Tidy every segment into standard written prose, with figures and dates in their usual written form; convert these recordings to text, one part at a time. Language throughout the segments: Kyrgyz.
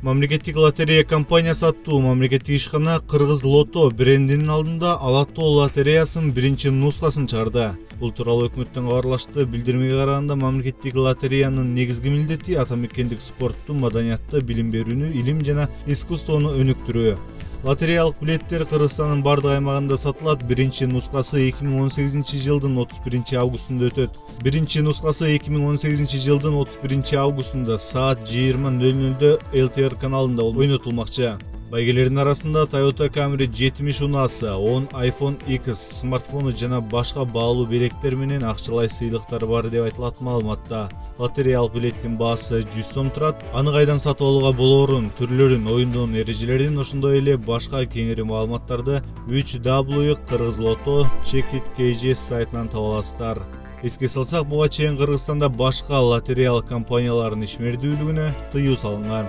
Мамлекеттик лотерея компаниясы аттуу мамлекеттик ишкана Кыргыз Лото брендинин алдында Алатоо лотереясынын биринчи нускасын чыгарды. Бул тууралуу өкмөттөн кабарлашты. Билдирмеге караганда, мамлекеттик лотереянын негизги милдети ата мекендик спортту, маданиятты, билим берүүнү, илим жана искусствону өнүктүрүү. Лотереялык билеттер Кыргызстандын бардык аймагында сатылат. Биринчи нускасы 2018 жылдын 31 августунда өтөт. Биринчи нускасы 2018 жылдын 31 августунда саат 20:00 ЛТР каналында ойнотулмакчы. Байгелердин арасында Toyota Camry 70 унасы, 10 iPhone X смартфону жана башка баалуу белектер менен акчалай сыйлыктар бар деп айтылат маалыматта. Лотереялык билеттин баасы 100 сом турат. Аны кайдан сатып алууга болоорун, түрлөрүн, оюндун эрежелерин, ошондой эле башка кеңири маалыматтарды www.kyrgyzloto.checkit.kg сайтынан таба аласыздар. Эске салсак, буга чейин Кыргызстанда башка лотереялык компаниялардын ишмердүүлүгүнө тыюу салынган.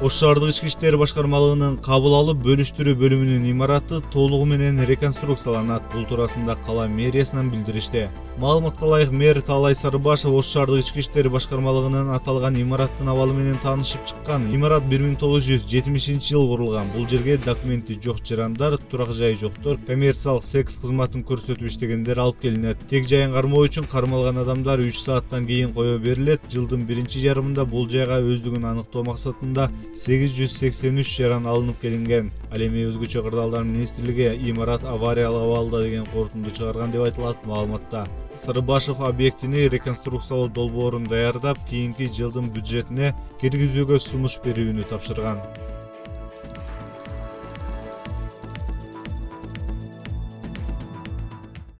Ош шаардык ички иштер башкармалыгынын кабыл алып бөлүштүрүү бөлүмүнүн имараты толугу менен реконструкцияланат. Бул туурасында кала мэриясынан билдиришти. Маалыматка ылайык, мэр Таалай Сарыбашев Ош шаардык ички иштер башкармалыгынын аталган имараттын абалы менен таанышып чыккан. Имарат 1970-жылы курулган. Бул жерге документи жок жарандар, турак жайы жоктор, коммерциялык секс кызматын көрсөтүп иштегендер алып келинет. Тек жайын кармоо үчүн кармалган адамдар 3 сааттан кийин кое берилет. Жылдын биринчи жарымында бул жайга өздүгүн аныктоо максатында 883 жаран алынып келинген. Ал эми өзгөчө кырдаалдар министрлиги имарат авариялык абалда деген корутунду чыгарган деп айтылат маалыматта. Сарыбашев объектини реконструкциялоо долбоорун даярдап, кийинки жылдын бюджетине киргизүүгө сунуш берүүнү тапшырган.